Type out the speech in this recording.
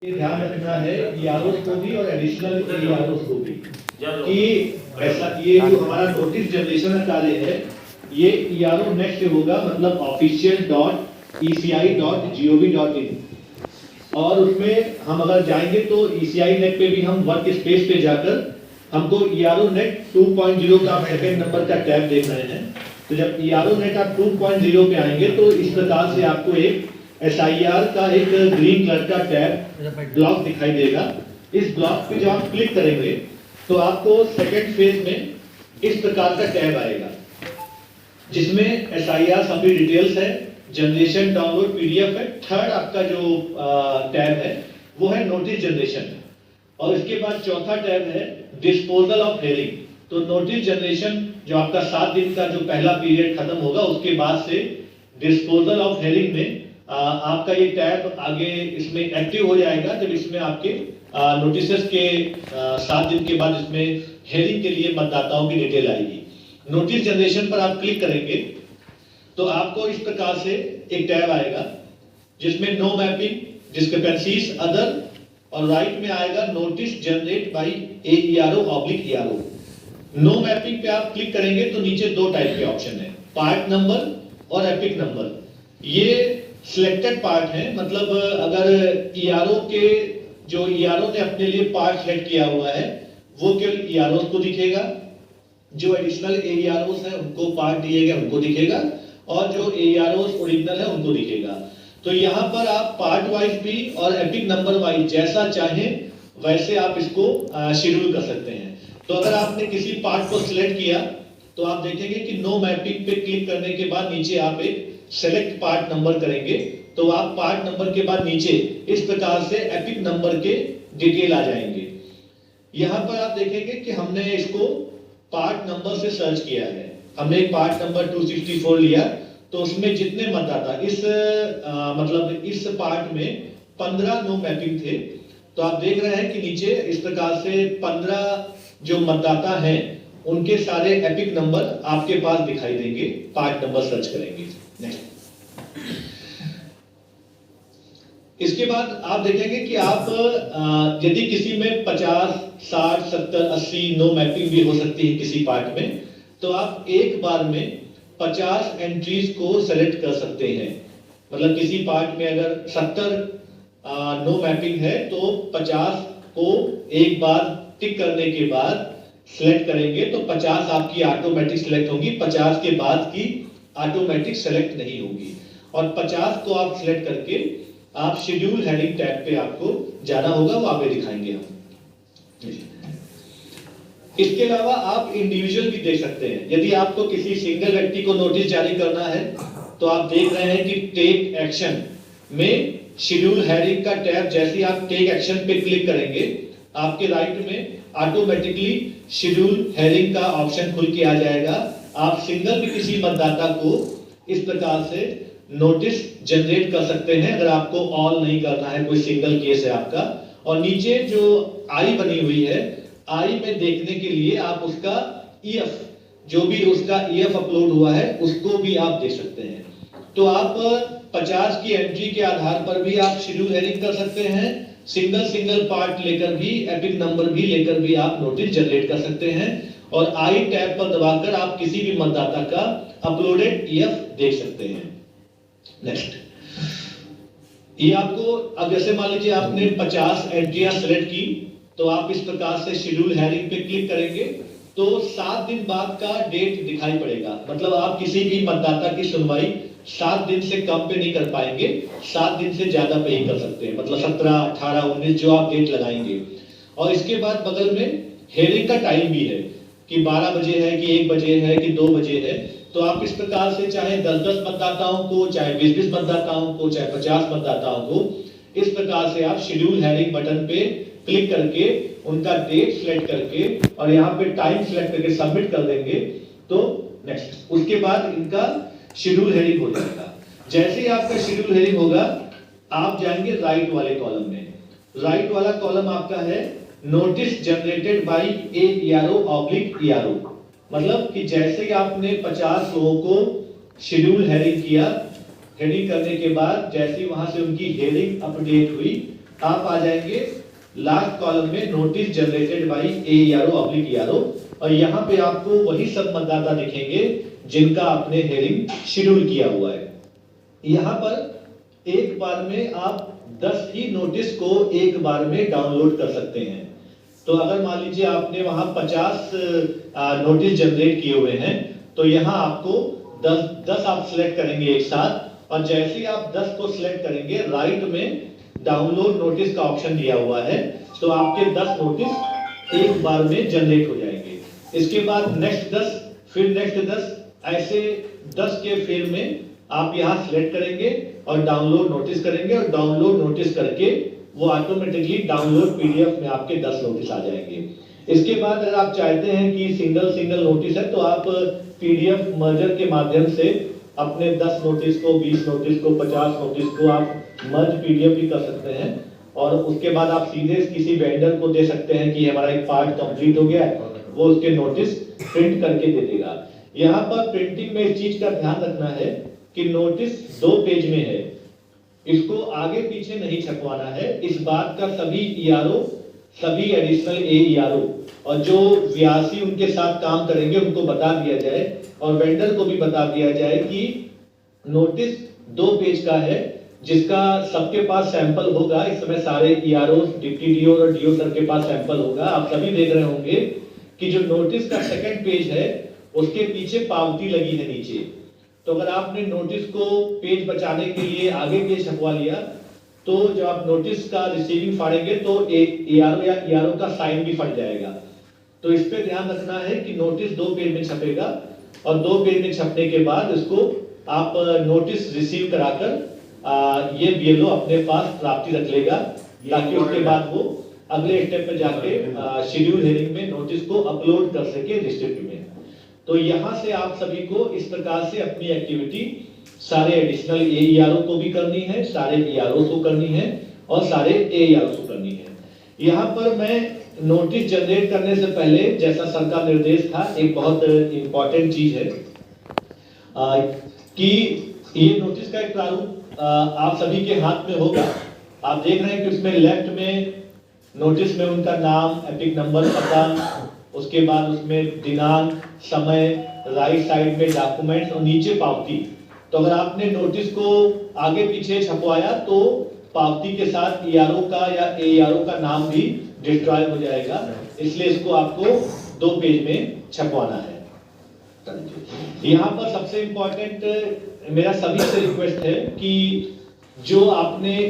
ये ध्यान रखना है ईआरओ को भी और एडिशनल ईआरओ को भी कि ऐसा ये जो हमारा नोटिस जनरेशन का कार्य है ये ईआरओ नेट से होगा, मतलब official.eci.gov.in, और उसमें हम अगर जाएंगे तो ECI नेट पे भी हम वर्क स्पेस पे जाकर हमको ईआरओ नेट 2.0 का सेकंड नंबर का टैब देख रहे हैं। तो जब ईआरओ नेट आप 2.0 पे आएंगे तो इस प्रकार से आपको एक SIR का एक ग्रीन कलर का टैब ब्लॉक दिखाई देगा। इस ब्लॉक पे जब आप क्लिक करेंगे तो आपको सेकंड फेज में इस प्रकार का टैब आएगा जिसमें SIR सभी डिटेल्स है, जनरेशन, डाउनलोड, PDF है। थर्ड आपका जो टैब है वो है नोटिस जनरेशन, और इसके बाद चौथा टैब है डिस्पोजल ऑफ हेयरिंग। तो नोटिस जनरेशन जो आपका 7 दिन का जो पहला पीरियड खत्म होगा उसके बाद से डिस्पोजल ऑफ हेयरिंग में आपका ये टैब आगे इसमें एक्टिव हो जाएगा, जब इसमें आपके नोटिसेस के 7 दिन के बाद इसमें हेयरिंग के लिए मतदाताओं की डिटेल आएगी। नोटिस जनरेशन पर आप क्लिक करेंगे तो आपको इस प्रकार से एक टैब आएगा जिसमें नो मैपिंग, डिस्क्रिपेंसीज, अदर, और राइट में आएगा notice generate by AERO/ERO। No mapping पे आप क्लिक करेंगे तो नीचे 2 टाइप के ऑप्शन है, पार्ट नंबर और एपिक नंबर। ये सिलेक्टेड पार्ट है, मतलब अगर ERO के जो ERO ने अपने लिए पार्ट सेलेक्ट किया हुआ है वो केवल EROs को दिखेगा, जो एडिशनल AEROs है उनको पार्ट दिए गए उनको दिखेगा, और जो AEROs ओरिजिनल है उनको दिखेगा। तो यहाँ पर आप पार्ट वाइज भी और एपिक नंबर वाइज जैसा चाहें वैसे आप इसको शेड्यूल कर सकते हैं। तो अगर आपने किसी पार्ट को सिलेक्ट किया तो आप देखेंगे कि नो मैपिंग पे क्लिक करने के बाद नीचे आप एक सेलेक्ट पार्ट नंबर करेंगे तो आप पार्ट नंबर के बाद नीचे इस प्रकार से एपिक नंबर के डिटेल आ जाएंगे। यहाँ पर आप देखेंगे कि हमने इसको पार्ट नंबर से सर्च किया है। हमने एक पार्ट नंबर 264 लिया तो उसमें जितने मतदाता मतलब इस पार्ट में 15 नो मैपिंग थे। तो आप देख रहे हैं कि नीचे इस प्रकार से 15 जो मतदाता हैं उनके सारे एपिक नंबर आपके पास दिखाई देंगे, पार्ट नंबर सर्च करेंगे। नेक्स्ट, इसके बाद आप देखेंगे कि आप यदि किसी में 50, 60, 70, 80 नो मैपिंग भी हो सकती है किसी पार्ट में, तो आप एक बार में 50 एंट्रीज को सेलेक्ट कर सकते हैं। मतलब किसी पार्ट में अगर 70 नो मैपिंग है तो 50 को एक बार टिक करने के बाद सिलेक्ट करेंगे तो 50 आपकी ऑटोमेटिक सिलेक्ट होंगी, 50 के बाद की ऑटोमेटिक सेलेक्ट नहीं होगी। और 50 को आप सिलेक्ट करके आप शेड्यूल हेडिंग टैब पे आपको जाना होगा, वो आगे दिखाएंगे हम। इसके अलावा आप इंडिविजुअल भी देख सकते हैं। यदि आपको किसी सिंगल व्यक्ति को नोटिस जारी करना है तो आप देख रहे हैं कि टेक एक्शन में शेड्यूल हेडिंग का टैब जैसे ही आप टेक एक्शन पे क्लिक करेंगे आपके राइट में ऑटोमेटिकली शेड्यूल हेडिंग का ऑप्शन खुल के आ जाएगा। आप सिंगल भी किसी मतदाता को इस प्रकार से नोटिस जनरेट कर सकते हैं अगर आपको ऑल नहीं करना है, कोई सिंगल केस है आपका। और नीचे जो आई बनी हुई है, आई में देखने के लिए आप उसका EF, जो भी उसका EF अपलोड हुआ है उसको भी आप देख सकते हैं। तो आप 50 की एंट्री के आधार पर भी आप शेड्यूल हेडिंग कर सकते हैं, सिंगल पार्ट लेकर भी, एपिक नंबर भी लेकर भी आप नोटिस जनरेट कर सकते हैं। और आई टैब पर दबाकर आप किसी भी मतदाता का अपलोडेड EF देख सकते हैं। नेक्स्ट, ये आपको अब जैसे मान लीजिए आपने 50 एंट्रियां सेलेक्ट की तो आप इस प्रकार से शेड्यूल हेडिंग पे क्लिक करेंगे तो 7 दिन बाद का डेट दिखाई पड़ेगा। मतलब आप किसी भी मतदाता की सुनवाई 7 दिन से कम पे नहीं कर पाएंगे, 7 दिन से ज्यादा पे ही कर सकते हैं, मतलब 17, 18, 19 जो आप डेट लगाएंगे। और इसके बाद बगल में हेयरिंग का टाइम भी है कि 12 बजे है कि 1 बजे है कि 2 बजे है। तो आप इस प्रकार से चाहे 10-10 मतदाताओं को, चाहे 20-20 मतदाताओं को, चाहे 50 मतदाताओं को, इस प्रकार से आप शेड्यूल हेडिंग बटन पे क्लिक करके उनका डेट सिलेक्ट करके और यहाँ पे टाइम सिलेक्ट करके सबमिट कर देंगे तो नेक्स्ट, उसके बाद इनका शेड्यूल हेडिंग हो जाएगा। जैसे ही आपका शेड्यूल हेडिंग होगा आप जाएंगे राइट वाले कॉलम में। राइट वाला कॉलम आपका है नोटिस जनरेटेड बाय AERO/ERO। मतलब कि जैसे ही आपने 50 लोगों को शेड्यूल हेडिंग किया, हेडिंग करने के बाद जैसे ही वहां से उनकी हेडिंग अपडेट हुई आप आ जाएंगे लास्ट कॉलम में नोटिस जनरेटेड बाय AERO/ERO, और यहाँ पे आपको वही सब मतदाता दिखेंगे जिनका आपने हेयरिंग शेड्यूल किया हुआ है। यहाँ पर एक बार में आप 10 ही नोटिस को एक बार में डाउनलोड कर सकते हैं। तो अगर मान लीजिए आपने वहां 50 नोटिस जनरेट किए हुए हैं, तो यहाँ आपको 10 आप सिलेक्ट करेंगे एक साथ, और जैसे ही आप 10 को सिलेक्ट करेंगे, राइट में डाउनलोड नोटिस का ऑप्शन दिया हुआ है, तो आपके 10 नोटिस एक बार में जनरेट हो जाएंगे। इसके बाद नेक्स्ट 10, फिर नेक्स्ट 10, ऐसे 10 के फेर में आप यहाँ सिलेक्ट करेंगे और डाउनलोड नोटिस करेंगे, और डाउनलोड नोटिस करके वो ऑटोमेटिकली डाउनलोड PDF में आपके 10 नोटिस आ जाएंगे। इसके बाद अगर आप चाहते हैं कि सिंगल नोटिस है, तो आप PDF मर्जर के माध्यम से अपने 10 नोटिस को, 20 नोटिस को, 50 नोटिस को आप मर्ज PDF भी कर सकते हैं, और उसके बाद आप सीधे किसी वेंडर को दे सकते हैं कि हमारा एक पार्ट कंप्लीट हो गया है, वो उसके नोटिस प्रिंट करके दे देगा। यहाँ पर प्रिंटिंग में इस चीज का ध्यान रखना है कि नोटिस 2 पेज में है, इसको आगे पीछे नहीं छपवाना है। इस बात का सभी ERO, सभी एडिशनल AERO और जो व्यासी उनके साथ काम करेंगे उनको बता दिया जाए, और वेंडर को भी बता दिया जाए कि नोटिस 2 पेज का है, जिसका सबके पास सैंपल होगा। इस समय सारे ERO, डिप्टी DO और DO सर के पास सैंपल होगा। आप सभी देख रहे होंगे कि जो नोटिस का सेकंड पेज है उसके पीछे पावती लगी है नीचे। तो अगर आपने नोटिस को पेज बचाने के लिए आगे पेज छपवा लिया, तो जब आप नोटिस का रिसीविंग फाड़ेंगे तो ARO या ERO का साइन भी फट जाएगा। तो इस पे ध्यान रखना है कि नोटिस 2 पेज में छपेगा, और 2 पेज में छपने के बाद इसको आप नोटिस रिसीव कराकर ये BLO अपने पास प्राप्ति रख लेगा, ताकि उसके बाद वो अगले स्टेप पे जाके शेड्यूल हेयरिंग में नोटिस को अपलोड कर सके डिस्ट्रिक्ट में। तो यहाँ से आप सभी को इस प्रकार से अपनी एक्टिविटी सारे एडिशनल AERO को भी करनी है, सारे ERO को करनी है, और सारे AERO को करनी है। यहाँ पर मैं नोटिस जनरेट करने से पहले, जैसा सर का निर्देश था, एक बहुत इंपॉर्टेंट चीज है कि ये नोटिस का एक प्रारूप आप सभी के हाथ में होगा। आप देख रहे हैं कि उसमें लेफ्ट में नोटिस में उनका नाम, एपिक नंबर, पता, उसके बाद उसमें दिनांक, समय, राइट साइड में डॉक्यूमेंट्स और नीचे पावती। तो अगर आपने नोटिस को आगे पीछे छपवाया तो पावती के साथ ERO का या AERO का नाम भी डिस्ट्रॉय हो जाएगा, इसलिए इसको आपको 2 पेज में छपवाना है। यहाँ पर सबसे इंपॉर्टेंट मेरा सभी से रिक्वेस्ट है कि जो आपने